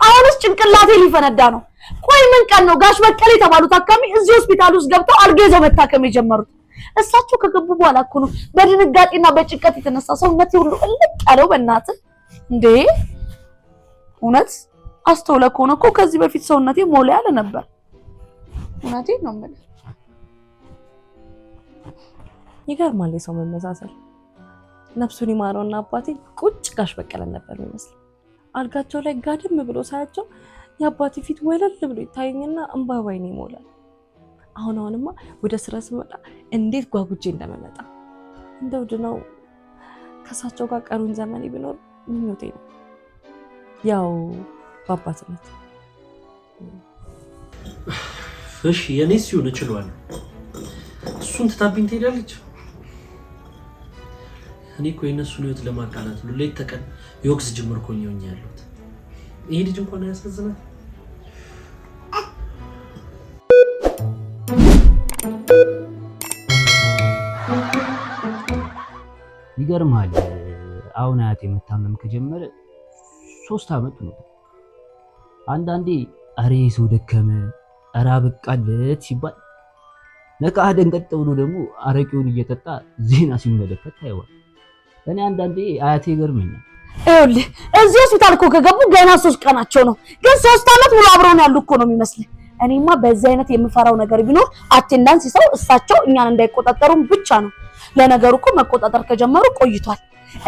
አሁንስ ጭንቅላቴ ሊፈነዳ ነው። ቆይ ምን ቀን ነው ጋሽ በቀለ የተባሉት አካሚ እዚህ ሆስፒታል ውስጥ ገብተው አልጋ ይዘው መታከም የጀመሩት? እሳቸው ከገቡ በኋላ እኮ ነው በድንጋጤና በጭንቀት የተነሳ ሰውነቴ ሁሉ እልቅ ያለው። በእናትህ እንዴ! እውነት አስተውለ ከሆነ እኮ ከዚህ በፊት ሰውነቴ ሞላ ያለ ነበር። እውነቴን ነው የምልህ። ይገርማል የሰው መመሳሰል። ነፍሱን ይማረውና አባቴ ቁጭ ጋሽ በቀለ ነበር የሚመስለው። አልጋቸው ላይ ጋድም ብሎ ሳያቸው የአባቴ ፊት ወለል ብሎ ይታየኝና እንባባይን ይሞላል። አሁንማ ወደ ስራ ስመጣ እንዴት ጓጉጄ እንደመመጣ እንደው ድነው ከሳቸው ጋር ቀሩን ዘመኔ ቢኖር ምኞቴ ነው። ያው በአባትነት። እሺ የኔስ ይሁን እችላለሁ። እሱን ትታብኝ ትሄዳለች። እኔ እኮ የነሱን ህይወት ለማቃናት ነው ሌት ተቀን የወቅስ ጅምር እኮ ነው ያለሁት። ይሄ ልጅ እንኳን ያሳዝናል። ይገርማል። አሁን አያቴ መታመም ከጀመረ 3 አመት ነው። አንዳንዴ አሬ ሰው ደከመ አራ በቃለት ሲባል ነቃ ደንቀጥ ብሎ ደግሞ አረቂውን እየጠጣ ዜና ሲመለከት ታይዋል። እኔ አንዳንዴ አያቴ ይገርመኛል። ይኸውልህ እዚህ ሆስፒታል እኮ ከገቡ ገና 3 ቀናቸው ነው፣ ግን 3 አመት ሙሉ አብረውን ያሉ እኮ ነው የሚመስልህ። እኔማ በዚህ አይነት የምፈራው ነገር ቢኖር አቴንዳንስ ይሰው እሳቸው እኛን እንዳይቆጣጠሩን ብቻ ነው። ለነገሩ እኮ መቆጣጠር ከጀመሩ ቆይቷል።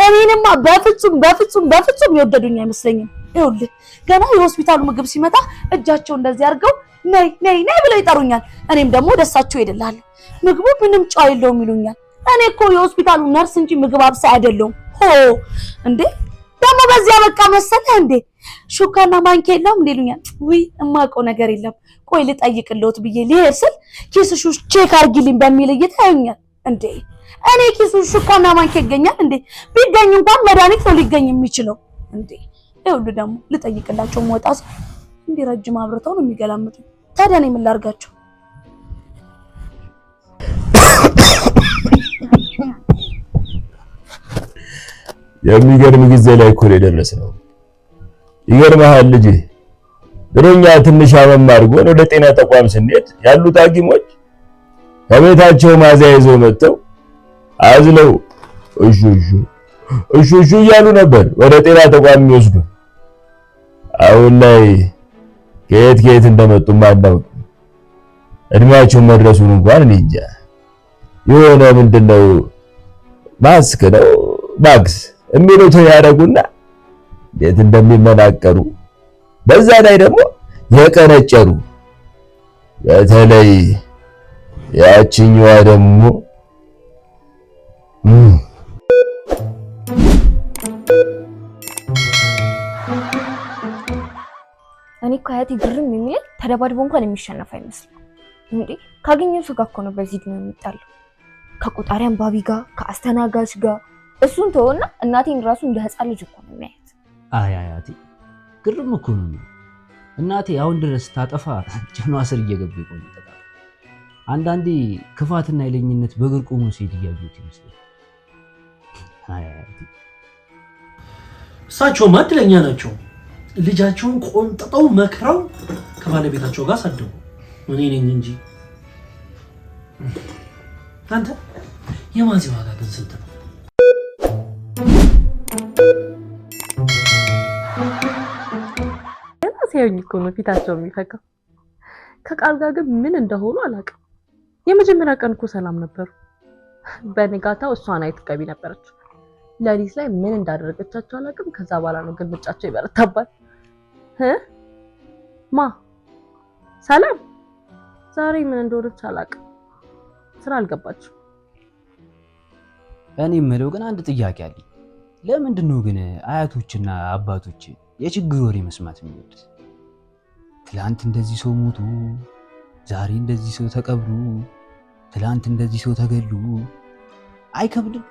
እኔንማ በፍጹም ይወደዱኝ አይመስለኝም። ይኸውልህ ገና የሆስፒታሉ ምግብ ሲመጣ እጃቸው እንደዚህ አድርገው ነይ ብለው ይጠሩኛል። እኔም ደግሞ ደሳቸው ይደላል። ምግቡ ምንም ጫው የለውም ይሉኛል። እኔ እኮ የሆስፒታሉ ነርስ እንጂ ምግብ አብሳይ አይደለሁም። እንዴ ደግሞ በዚያ በቃ መሰለህ እንዴ ሹካና ማንኪያ የለውም ይሉኛል። ውይ እማውቀው ነገር የለም። ቆይ ልጠይቅልዎት ብዬ ልሄድ ስል ኪስሽ ቼክ አድርጊልኝ በሚል እየታዩኛል። እንዴ እኔ ኪስሽ ሹካና ማንኪያ ይገኛል እንዴ? ቢገኝ እንኳን መድኃኒት ነው ሊገኝ የሚችለው እንዴ። ይኸውልህ ደግሞ ልጠይቅላቸው መውጣት እንዴ ረጅም አብረተው ነው የሚገላምጡኝ። ታዲያ እኔ ምን ላድርጋቸው? የሚገርም ጊዜ ላይ እኮ የደረስነው። ይገርምሃል ልጄ፣ ድሮኛ ትንሽ አመም አድርጎን ወደ ጤና ተቋም ስንሄድ ያሉት ሐኪሞች ከቤታቸው ማዚያ ይዘው መጥተው አዝለው እሹ እያሉ ነበር ወደ ጤና ተቋም የሚወስዱ። አሁን ላይ ከየት እንደመጡ ማናውቅ እድሜያቸው መድረሱን እንኳን እኔ እንጃ። የሆነ ምንድነው ማስክ ነው ማክስ የሚሉት ያደረጉና እንዴት እንደሚመናቀሩ፣ በዛ ላይ ደግሞ የቀነጨሩ። በተለይ ያቺኛዋ ደግሞ እኔ እኮ አያቴ ግርም የሚለኝ ተደባድቦ እንኳን የሚሸነፍ አይመስልም። እንዴ ካገኘው ሰው ጋር እኮ ነው በዚህ ድን የሚጣለው። ከቆጣሪ አንባቢ ጋር፣ ከአስተናጋጅ ጋር። እሱን ተወና እናቴን ራሱ እንደ ህፃን ልጅ እኮ ነው የሚያያት። አያቴ ግርም እኮ ነው። እናቴ አሁን ድረስ ታጠፋ ጀኗ ስር እየገቡ ይቆምጣል። አንዳንዴ ክፋትና የለኝነት በእግር ቆሞ ሲሄድ እያዩት ይመስላል። አያቴ እሳቸው ማድለኛ ናቸው። ልጃቸውን ቆንጥጠው መክረው ከባለቤታቸው ጋር ሳደቡ። እኔ ነኝ እንጂ አንተ የማዚ ዋጋ ግን ስንት ነው? ሲያዩኝ እኮ ነው ፊታቸው የሚፈካው። ከቃል ጋር ግን ምን እንደሆኑ አላውቅም። የመጀመሪያ ቀን እኮ ሰላም ነበሩ። በንጋታው እሷን አይትቀቢ ነበረች። ለሊት ላይ ምን እንዳደረገቻቸው አላውቅም። ከዛ በኋላ ነው ግልምጫቸው ይበረታባል። ሰላም ዛሬ ምን እንደሆነች አላውቅም። ስራ አልገባችም። እኔ የምለው ግን አንድ ጥያቄ አለኝ። ለምንድን ነው ግን አያቶችና አባቶች የችግር ወሬ መስማት የሚወዱት? ትላንት እንደዚህ ሰው ሞቱ፣ ዛሬ እንደዚህ ሰው ተቀብሩ፣ ትላንት እንደዚህ ሰው ተገሉ። አይከብድም?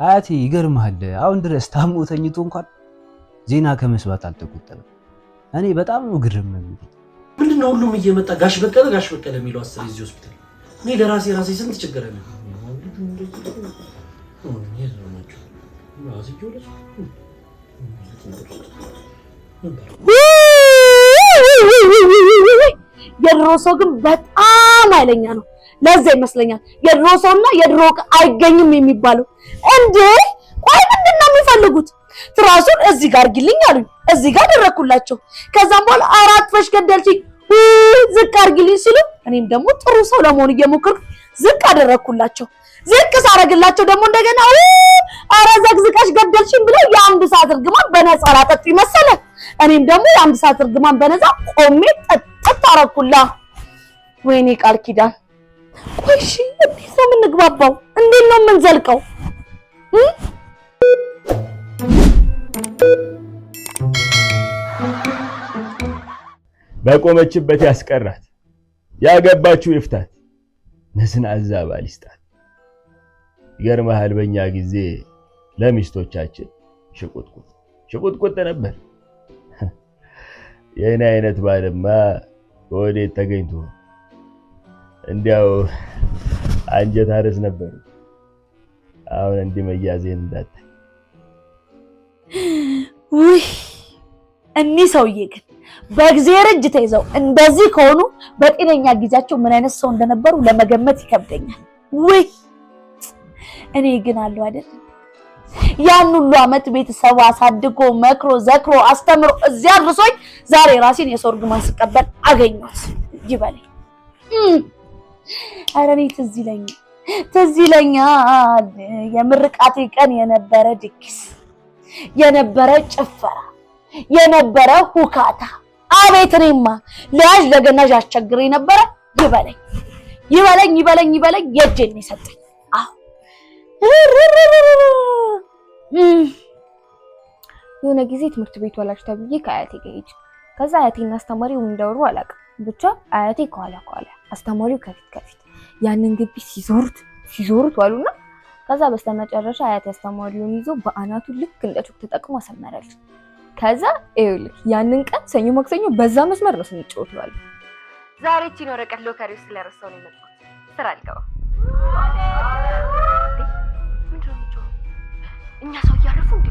አያቴ ይገርምሃል፣ አሁን ድረስ ታሞ ተኝቶ እንኳን ዜና ከመስባት አልተቆጠበም። እኔ በጣም ነው ግርም የሚል። ምንድነው ሁሉም እየመጣ ጋሽ በቀለ የሚለው አስር እዚህ ሆስፒታል። እኔ ለራሴ ስንት ችግር አለ። የድሮ ሰው ግን በጣም ኃይለኛ ነው። ለዛ ይመስለኛል የድሮ ሰውና የድሮ አይገኝም የሚባለው። እንዴ ቆይ ምንድን ነው የሚፈልጉት? ትራሱን እዚህ ጋር አድርጊልኝ አሉኝ፣ እዚህ ጋር አደረኩላቸው። ከዛም በኋላ አራት ፈሽ ገደልሽኝ ዝቅ አድርጊልኝ ሲሉ እኔም ደግሞ ጥሩ ሰው ለመሆን እየሞከርኩ ዝቅ አደረኩላቸው። ዝቅ ሳረግላቸው ደግሞ እንደገና ኧረ ዘግዝቀሽ ገደልሽኝ ብለው የአንድ ሰዓት እርግማን በነፃ ላጠጡኝ መሰለ። እኔም ደግሞ የአንድ ሰዓት እርግማን በነፃ ቆሜ ጠጥጥ አረኩላ። ወይኔ ቃል ኪዳን። ቆይ እሺ እንዴት ነው የምንግባባው? እንዴት ነው የምንዘልቀው? በቆመችበት ያስቀራት፣ ያገባችው ይፍታት፣ ነስናዛ ባል ይስጣት። ይገርምሃል በእኛ ጊዜ ለሚስቶቻችን ሽቁጥቁጥ ነበር። የእኔ አይነት ባልማ ወዴት ተገኝቶ እንዲያው አንጀት አርስ ነበር። አሁን እንዲህ መያዜን እንዳታይ። ውይ እኒህ ሰውዬ ግን በእግዚአብሔር እጅ ተይዘው እንደዚህ ከሆኑ በጤነኛ ጊዜያቸው ምን አይነት ሰው እንደነበሩ ለመገመት ይከብደኛል። ውይ እኔ ግን አለው አይደል ያን ሁሉ ዓመት ቤተሰብ አሳድጎ መክሮ ዘክሮ አስተምሮ እዚያ አድርሶኝ ዛሬ ራሴን የሰው እርግማን ስቀበል አገኘሁት ይበለኝ። ኧረ እኔ ትዝ ይለኛል የምርቃቴ ቀን የነበረ ድግስ፣ የነበረ ጭፈራ፣ የነበረ ሁካታ። አቤት እኔማ ለያዥ ለገናዥ አስቸግረኝ ነበረ። ይበለኝ የእጄን ነው የሰጠኝ። የሆነ ጊዜ ትምህርት ቤት ዋላች ተብዬ ከአያቴ ጋር ሄጄ ከዛ አያቴና አስተማሪው እንዳወሩ አላውቅም፣ ብቻ አያቴ ከኋላ አስተማሪው ከፊት ያንን ግቢ ሲዞሩት ዋሉና ከዛ በስተመጨረሻ አያቴ አስተማሪውን ይዞ በአናቱ ልክ እንደ ቾክ ተጠቅሞ አሰመረልኝ። ከዛ ይኸውልህ ያንን ቀን ሰኞ ማክሰኞ በዛ መስመር ነው ስንጫወት ዋል። ዛሬ እቺን ወረቀት ሎከሪው ስለረሳው ነው የመጣሁት። ስራ አልገባ እኛ ሰው እያረፉ እንዴ?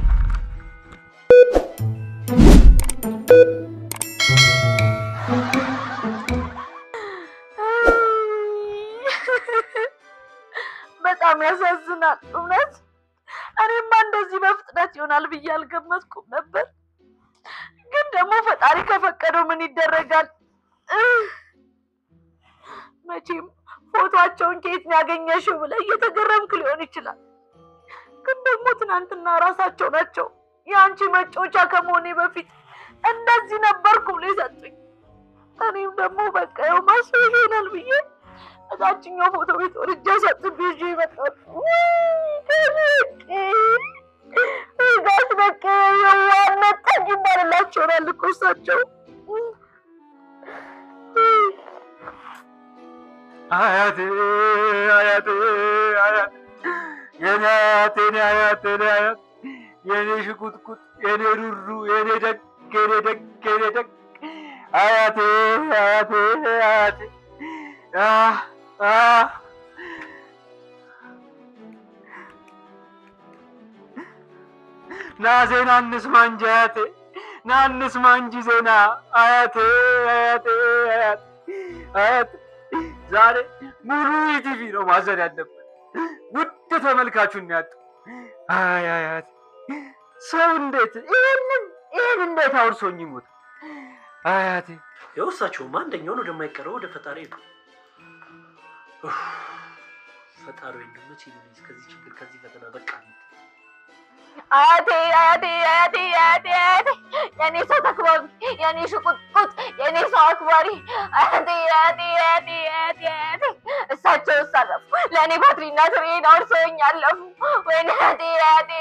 በጣም ያሳዝናል እውነት። እኔማ እንደዚህ በፍጥነት ይሆናል ብዬ አልገመትኩም ነበር። ግን ደግሞ ፈጣሪ ከፈቀደው ምን ይደረጋል። መቼም ፎቶአቸውን ከየት ነው ያገኘሽው ብለህ እየተገረምክ ሊሆን ይችላል። ግን ደግሞ ትናንትና ራሳቸው ናቸው የአንቺ መጫወቻ ከመሆኔ በፊት እንደዚህ ነበርኩ ብሎ የሰጡኝ። እኔም ደግሞ በቃ ያው ማስፈሻ ይሆናል ብዬ እዛችኛው ፎቶ ቤት ወርጃ ሰጥቤ ይዤ መጣሁ። ጋሽ በቃ የዋነት ጠጅ ይባልላቸዋል እኮ እሳቸው። አያቴ የኔ አያት የኔ ሽቁጥቁጥ የኔ ሩሩ የኔ ደግ አያቴ ና ዜና እንስማ እንጂ አያቴ፣ ና እንስማ እንጂ ዜና አያቴ። ዛሬ ሙሉ ኢቲቪ ነው ማዘን ያለበት። ውድ ተመልካቹን ያጡ አያት ሰው እንዴት ይሄን እንዴት አውርሶኝ ይሞት አያቴ። የውርሳቸውማ አንደኛውን ወደማይቀረው ወደ ፈጣሪ ነው። ፈጣሪ እንደምት ይልኝ ከዚህ ችግር ከዚህ ፈተና በቃ አያቴ የኔ ሰው ተክባቢ፣ የኔ ሽቁጥቁጥ፣ የኔ ሰው አክባሪ አያቴ እሳቸው አለፉ። ለእኔ ባትሪና ትሬን አውርሰውኝ አለፉ። ወይኔ አያቴ